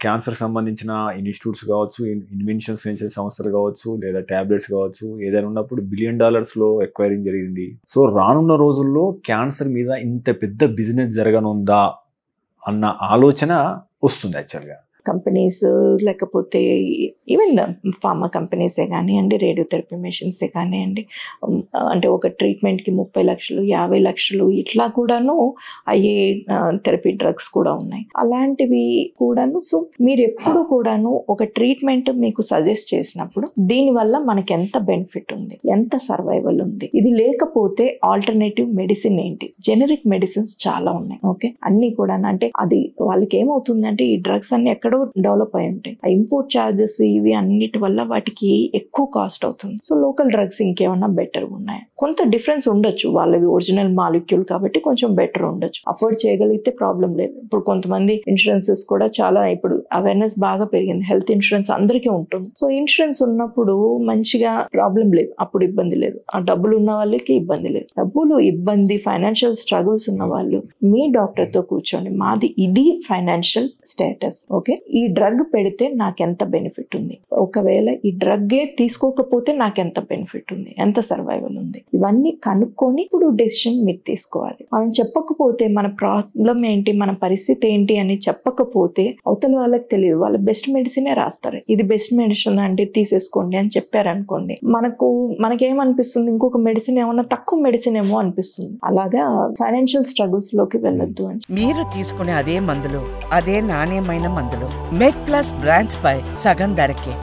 Cancer సంబంధించిన institutes కావచ్చు, inventions చేసే సంస్థలు కావచ్చు, లేదా టాబ్లెట్స్ కావచ్చు, ఏదైనా ఉన్నప్పుడు $1 బిలియన్ ఎక్వైరింగ్ జరిగింది. సో రానున్న రోజుల్లో క్యాన్సర్ మీద ఇంత పెద్ద బిజినెస్ జరగనుందా అన్న ఆలోచన వస్తుంది యాక్చువల్గా. కంపెనీస్ లేకపోతే ఈవెన్ ఫార్మా కంపెనీసే కానివ్వండి, రేడియోథెరపీ మెషిన్సే కానివ్వండి, అంటే ఒక ట్రీట్మెంట్కి 30 లక్షలు 50 లక్షలు ఇట్లా కూడాను అయ్యే థెరపీ డ్రగ్స్ కూడా ఉన్నాయి. అలాంటివి కూడాను. సో మీరు ఎప్పుడు కూడాను ఒక ట్రీట్మెంట్ మీకు సజెస్ట్ చేసినప్పుడు దీనివల్ల మనకి ఎంత బెనిఫిట్ ఉంది, ఎంత సర్వైవల్ ఉంది, ఇది లేకపోతే ఆల్టర్నేటివ్ మెడిసిన్ ఏంటి. జెనరిక్ మెడిసిన్స్ చాలా ఉన్నాయి. ఓకే, అన్ని కూడా అంటే అది వాళ్ళకి ఏమవుతుందంటే ఈ డ్రగ్స్ అన్ని ఎక్కడో డెవలప్ అయి ఉంటాయి. ఆ ఇంపోర్ట్ ఛార్జెస్ ఇవి అన్నిటి వల్ల వాటికి ఎక్కువ కాస్ట్ అవుతుంది. సో లోకల్ డ్రగ్స్ ఇంకేమన్నా బెటర్ ఉన్నాయి. కొంత డిఫరెన్స్ ఉండొచ్చు, వాళ్ళవి ఒరిజినల్ మాలిక్యూల్ కాబట్టి కొంచెం బెటర్ ఉండొచ్చు. అఫోర్డ్ చేయగలిగితే ప్రాబ్లం లేదు. ఇప్పుడు కొంతమంది ఇన్సూరెన్సెస్ కూడా చాలా ఇప్పుడు అవేర్నెస్ బాగా పెరిగింది. హెల్త్ ఇన్సూరెన్స్ అందరికీ ఉంటుంది. సో ఇన్సూరెన్స్ ఉన్నప్పుడు మంచిగా ప్రాబ్లం లేదు, అప్పుడు ఇబ్బంది లేదు. ఆ డబ్బులు ఉన్న వాళ్ళకి ఇబ్బంది లేదు. డబ్బులు ఇబ్బంది, ఫైనాన్షియల్ స్ట్రగుల్స్ ఉన్న వాళ్ళు మీ డాక్టర్తో కూర్చోండి, మాది ఇది ఫైనాన్షియల్ స్టేటస్, ఓకే, ఈ డ్రగ్ పెడితే నాకెంత బెనిఫిట్ ఉంది, ఒకవేళ ఈ డ్రగ్గే తీసుకోకపోతే నాకెంత బెనిఫిట్ ఉంది, ఎంత సర్వైవల్ ఉంది, ఇవన్నీ కనుక్కొని ఇప్పుడు డెసిషన్ మీరు తీసుకోవాలి. మనం చెప్పకపోతే మన ప్రాబ్లం ఏంటి, మన పరిస్థితి ఏంటి అని చెప్పకపోతే అవతల వాళ్ళకి తెలియదు. వాళ్ళ బెస్ట్ మెడిసినే రాస్తారు. ఇది బెస్ట్ మెడిసిన్ అంటే తీసేసుకోండి అని చెప్పారనుకోండి, మనకేమనిపిస్తుంది, ఇంకొక మెడిసిన్ ఏమన్నా తక్కువ మెడిసిన్ ఏమో అనిపిస్తుంది. అలాగా ఫైనాన్షియల్ స్ట్రగుల్స్ లోకి వెళ్ళొద్దు అని. మీరు తీసుకునే అదే మందులు, అదే నాణ్యమైన మందులు మెడ్ ప్లస్ బ్రాండ్స్ పై సగం ధరకే.